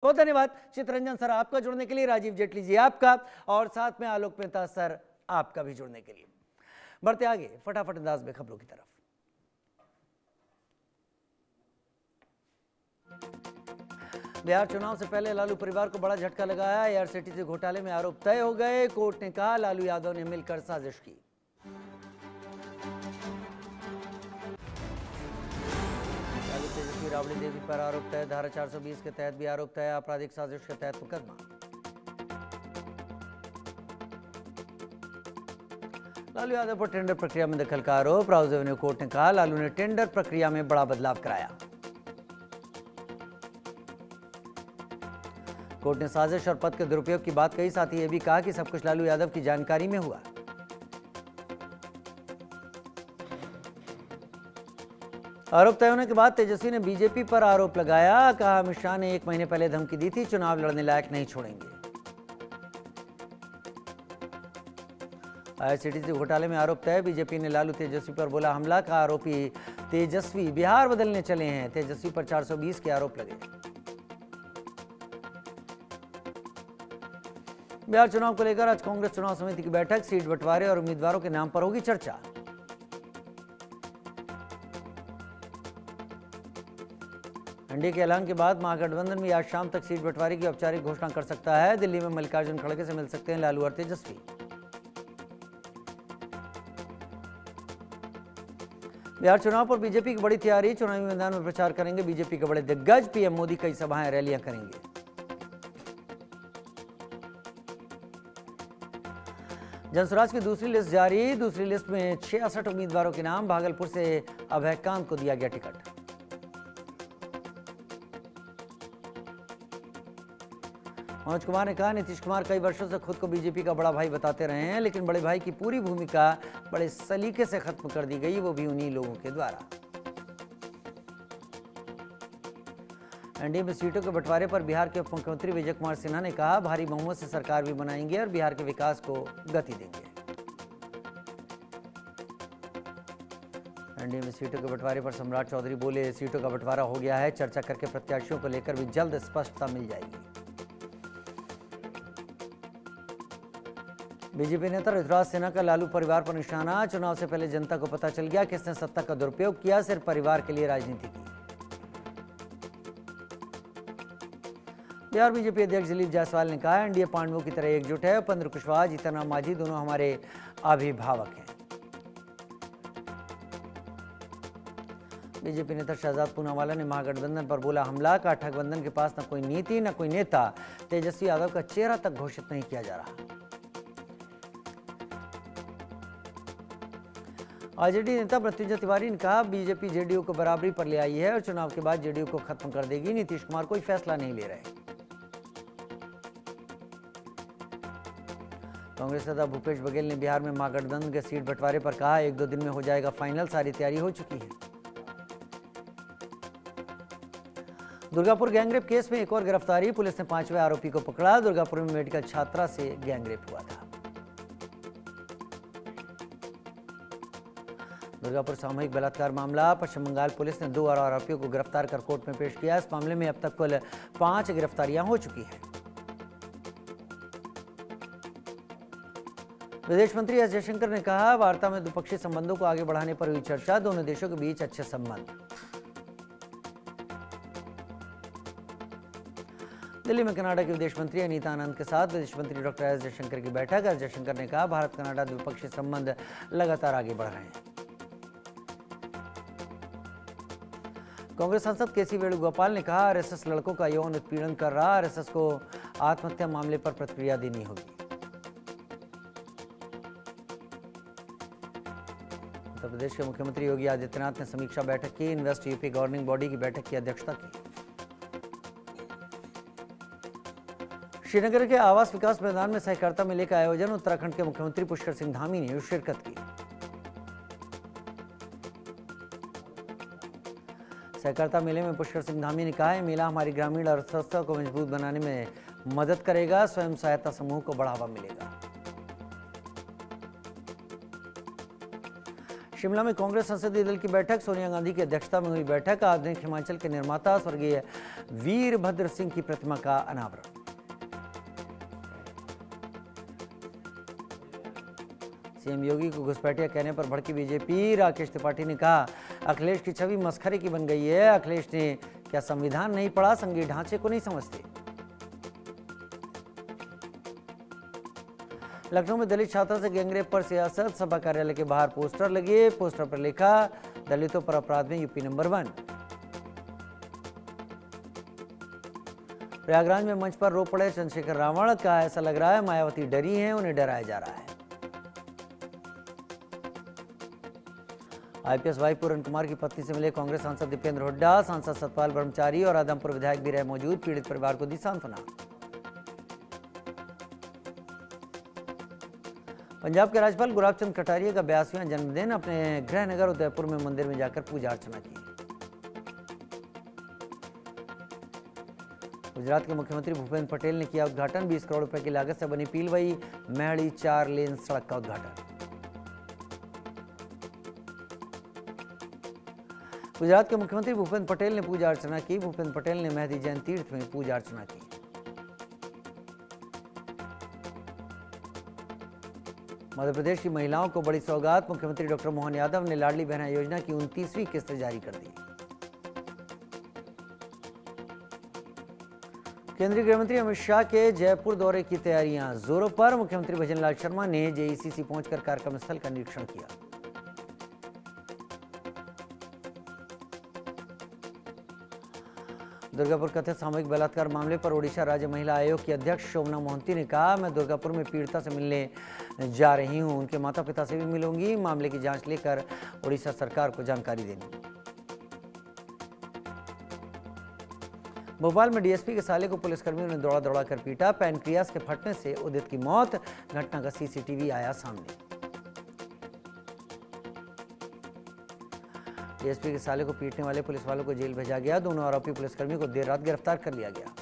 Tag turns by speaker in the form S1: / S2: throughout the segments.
S1: बहुत धन्यवाद चित्ररंजन सर आपका जुड़ने के लिए, राजीव जेटली जी आपका, और साथ में आलोक मेहता सर आपका भी जुड़ने के लिए। बढ़ते आगे फटाफट अंदाज में खबरों की तरफ। बिहार चुनाव से पहले लालू परिवार को बड़ा झटका लगाया। एआरसीटीसी घोटाले में आरोप तय हो गए। कोर्ट ने कहा लालू यादव ने मिलकर साजिश की। लालू तेजस्वी राबड़ी देवी पर आरोप तय। धारा 420 के तहत भी आरोप तय। आपराधिक साजिश के तहत मुकदमा। लालू यादव पर टेंडर प्रक्रिया में दखल का आरोप। राउज एवेन्यू कोर्ट ने कहा लालू ने टेंडर प्रक्रिया में बड़ा बदलाव कराया। कोर्ट ने साजिश और पद के दुरुपयोग की बात कही, साथ ही यह भी कहा कि सब कुछ लालू यादव की जानकारी में हुआ। आरोप तय होने के बाद तेजस्वी ने बीजेपी पर आरोप लगाया। कहा अमित शाह ने 1 महीने पहले धमकी दी थी, चुनाव लड़ने लायक नहीं छोड़ेंगे। एआईसीटीसी घोटाले में आरोप तय। बीजेपी ने लालू तेजस्वी पर बोला हमला। का आरोपी तेजस्वी बिहार बदलने चले हैं। तेजस्वी पर 420 के आरोप लगे। बिहार चुनाव को लेकर आज कांग्रेस चुनाव समिति की बैठक। सीट बंटवारे और उम्मीदवारों के नाम पर होगी चर्चा। एनडीए के ऐलान के बाद महागठबंधन भी आज शाम तक सीट बंटवारे की औपचारिक घोषणा कर सकता है। दिल्ली में मल्लिकार्जुन खड़गे से मिल सकते हैं लालू और तेजस्वी। बिहार चुनाव पर बीजेपी की बड़ी तैयारी। चुनावी मैदान में प्रचार करेंगे बीजेपी के बड़े दिग्गज। पीएम मोदी कई सभाएं रैलियां करेंगे। जनसुराज की दूसरी लिस्ट जारी। दूसरी लिस्ट में 66 उम्मीदवारों के नाम। भागलपुर से अभयकांत को दिया गया टिकट। मनोज कुमार ने कहा नीतीश कुमार कई वर्षों से खुद को बीजेपी का बड़ा भाई बताते रहे हैं, लेकिन बड़े भाई की पूरी भूमिका बड़े सलीके से खत्म कर दी गई, वो भी उन्हीं लोगों के द्वारा। एनडीए में सीटों के बंटवारे पर बिहार के उप मुख्यमंत्री विजय कुमार सिन्हा ने कहा भारी बहुमत से सरकार भी बनाएंगे और बिहार के विकास को गति देंगे। एनडीए में सीटों के बंटवारे पर सम्राट चौधरी बोले सीटों का बंटवारा हो गया है, चर्चा करके प्रत्याशियों को लेकर भी जल्द स्पष्टता मिल जाएगी। बीजेपी नेता ऋतुराज सिन्हा का लालू परिवार पर निशाना। चुनाव से पहले जनता को पता चल गया किसने सत्ता का दुरुपयोग किया, सिर्फ परिवार के लिए राजनीति की। बिहार बीजेपी अध्यक्ष दिलीप जायसवाल ने कहा एनडीए पांडवों की तरह एकजुट है। उपेंद्र कुशवाहा, जीतन राम मांझी दोनों हमारे अभिभावक हैं। बीजेपी नेता शहजाद पूनावाला ने महागठबंधन पर बोला हमला। का गठबंधन के पास न कोई नीति न कोई नेता। तेजस्वी यादव का चेहरा तक घोषित नहीं किया जा रहा। आरजेडी नेता मृत्युंजय तिवारी ने कहा बीजेपी जेडीयू को बराबरी पर ले आई है और चुनाव के बाद जेडीयू को खत्म कर देगी। नीतीश कुमार कोई फैसला नहीं ले रहे। कांग्रेस नेता भूपेश बघेल ने बिहार में महागठबंधन के सीट बंटवारे पर कहा 1-2 दिन में हो जाएगा फाइनल, सारी तैयारी हो चुकी है। दुर्गापुर गैंगरेप केस में एक और गिरफ्तारी। पुलिस ने 5वें आरोपी को पकड़ा। दुर्गापुर में मेडिकल छात्रा से गैंगरेप हुआ था। दुर्गापुर सामूहिक बलात्कार मामला। पश्चिम बंगाल पुलिस ने 2 और आरोपियों को गिरफ्तार कर कोर्ट में पेश किया। इस मामले में अब तक कुल 5 गिरफ्तारियां हो चुकी हैं। विदेश मंत्री एस जयशंकर ने कहा वार्ता में द्विपक्षीय संबंधों को आगे बढ़ाने पर हुई चर्चा। दोनों देशों के बीच अच्छे संबंध। दिल्ली में कनाडा के विदेश मंत्री अनीता आनंद के साथ विदेश मंत्री डॉक्टर एस जयशंकर की बैठक। एस जयशंकर ने कहा भारत कनाडा द्विपक्षीय संबंध लगातार आगे बढ़ रहे हैं। कांग्रेस सांसद केसी वेणुगोपाल ने कहा आरएसएस लड़कों का यौन उत्पीड़न कर रहा। आरएसएस को आत्महत्या मामले पर प्रतिक्रिया देनी होगी। उत्तर प्रदेश के मुख्यमंत्री योगी आदित्यनाथ ने समीक्षा बैठक की। इन्वेस्ट यूपी गवर्निंग बॉडी की बैठक की अध्यक्षता की। श्रीनगर के आवास विकास मैदान में सहकारिता मेले का आयोजन। उत्तराखंड के मुख्यमंत्री पुष्कर सिंह धामी ने शिरकत की। सहकारिता मेले में पुष्कर सिंह धामी ने कहा मेला हमारी ग्रामीण अर्थव्यवस्था को मजबूत बनाने में मदद करेगा। स्वयं सहायता समूह को बढ़ावा मिलेगा। शिमला में कांग्रेस संसदीय दल की बैठक, सोनिया गांधी की अध्यक्षता में हुई बैठक। आधुनिक हिमाचल के निर्माता स्वर्गीय वीरभद्र सिंह की प्रतिमा का अनावरण। सीएम योगी को घुसपैठिया कहने पर भड़की बीजेपी। राकेश त्रिपाठी ने कहा, अखिलेश की छवि मस्खरे की बन गई है। अखिलेश ने क्या संविधान नहीं पढ़ा, संघीय ढांचे को नहीं समझते। लखनऊ में दलित छात्रा से गैंगरेप पर सियासत, सभा कार्यालय के बाहर पोस्टर लगे। पोस्टर पर लिखा, दलितों पर अपराध में यूपी नंबर 1। प्रयागराज में मंच पर रो पड़े चंद्रशेखर रावण। का ऐसा लग रहा है मायावती डरी हैं, उन्हें डराया जा रहा है। आईपीएस भाई पूरन कुमार की पत्नी से मिले कांग्रेस सांसद दीपेंद्र हुड्डा। सांसद सतपाल ब्रह्मचारी और आदमपुर विधायक भी रहे मौजूद। पीड़ित परिवार को दी सांत्वना। पंजाब के राज्यपाल गुलाब चंद कटारिया का 82वां जन्मदिन। अपने गृहनगर उदयपुर में मंदिर में जाकर पूजा अर्चना की। गुजरात के मुख्यमंत्री भूपेंद्र पटेल ने किया उद्घाटन। 20 करोड़ रुपए की लागत से बनी पीलवई महड़ी 4 लेन सड़क का उद्घाटन। गुजरात के मुख्यमंत्री भूपेंद्र पटेल ने पूजा अर्चना की। भूपेंद्र पटेल ने मेहदी जैन तीर्थ में पूजा अर्चना की। मध्य प्रदेश की महिलाओं को बड़ी सौगात। मुख्यमंत्री डॉक्टर मोहन यादव ने लाडली बहना योजना की 29वीं किस्त जारी कर दी। केंद्रीय गृहमंत्री अमित शाह के जयपुर दौरे की तैयारियां जोरों पर। मुख्यमंत्री भजनलाल शर्मा ने जेईसीसी पहुंचकर कार्यक्रम स्थल का निरीक्षण किया। दुर्गापुर कथित सामूहिक बलात्कार मामले पर ओडिशा राज्य महिला आयोग की अध्यक्ष शोभना मोहंती ने कहा, मैं दुर्गापुर में पीड़िता से मिलने जा रही हूं। उनके माता पिता से भी मिलूंगी। मामले की जांच लेकर ओडिशा सरकार को जानकारी देंगी। भोपाल में डीएसपी के साले को पुलिसकर्मियों ने दौड़ा दौड़ा कर पीटा। पैनक्रियास के फटने से उदित की मौत। घटना का सीसीटीवी आया सामने। डीएसपी के साले को पीटने वाले पुलिस वालों को जेल भेजा गया। दोनों आरोपी पुलिसकर्मियों को देर रात गिरफ्तार कर लिया गया।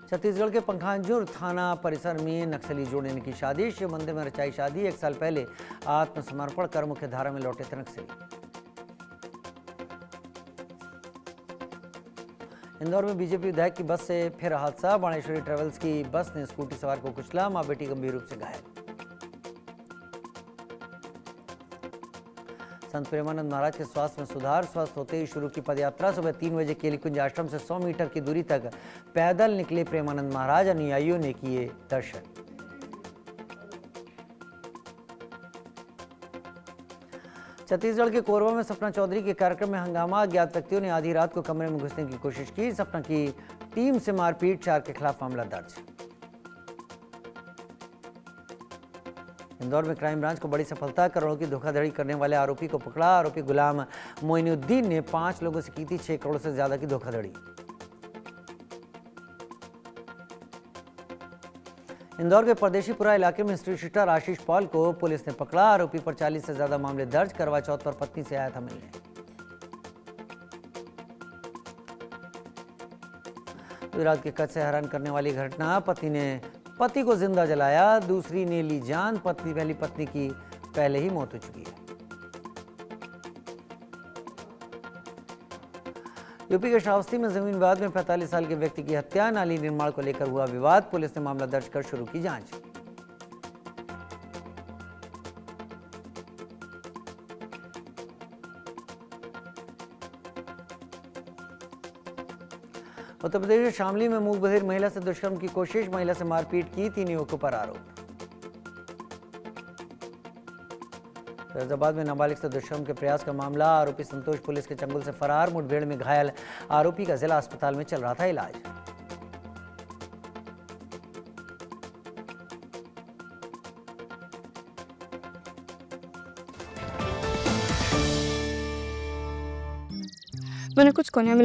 S1: छत्तीसगढ़ के पंखाजूर थाना परिसर में नक्सली जोड़े की शादी। शिव मंदिर में रचाई शादी। 1 साल पहले आत्मसमर्पण कर मुख्य धारा में लौटे थे नक्सली। इंदौर में बीजेपी विधायक की बस से फिर हादसा। बाणेश्वरी ट्रेवल्स की बस ने स्कूटी सवार को कुचला। मां बेटी गंभीर रूप से घायल। संत प्रेमानंद महाराज के स्वास्थ्य में सुधार। स्वस्थ होते ही शुरू की पदयात्रा। सुबह 3 बजे केलीकुंज आश्रम से 100 मीटर की दूरी तक पैदल निकले प्रेमानंद महाराज। अनुयायियों ने किए दर्शन। छत्तीसगढ़ के कोरबा में सपना चौधरी के कार्यक्रम में हंगामा। अज्ञात व्यक्तियों ने आधी रात को कमरे में घुसने की कोशिश की। सपना की टीम से मारपीट। 4 के खिलाफ मामला दर्ज। इंदौर में क्राइम ब्रांच को बड़ी सफलता। करोड़ों की धोखाधड़ी करने वाले आरोपी को पकड़ा। आरोपी गुलाम मोइनुद्दीन ने 5 लोगों से की थी 6 करोड़ से ज्यादा की धोखाधड़ी। इंदौर के परदेशीपुरा इलाके में स्ट्रीट शूटर आशीष पॉल को पुलिस ने पकड़ा। आरोपी पर 40 से ज्यादा मामले दर्ज। करवा चौथ पर पत्नी से आया था मिलने। गुजरात के कच्छ से हैरान करने वाली घटना। पति ने पति को जिंदा जलाया। दूसरी ने ली जान। पहली पत्नी की पहले ही मौत हो चुकी है। यूपी के श्रावस्ती में जमीन विवाद में 45 साल के व्यक्ति की हत्या। नाली निर्माण को लेकर हुआ विवाद। पुलिस ने मामला दर्ज कर शुरू की जांच। उत्तर प्रदेश के शामली में मूक बधिर महिला से दुष्कर्म की कोशिश। महिला से मारपीट की। 3 युवकों पर आरोप। फैजाबाद में नाबालिग से दुष्कर्म के प्रयास का मामला। आरोपी संतोष पुलिस के चंगुल से फरार। मुठभेड़ में घायल आरोपी का जिला अस्पताल में चल रहा था इलाज।
S2: मैंने कुछ कोने में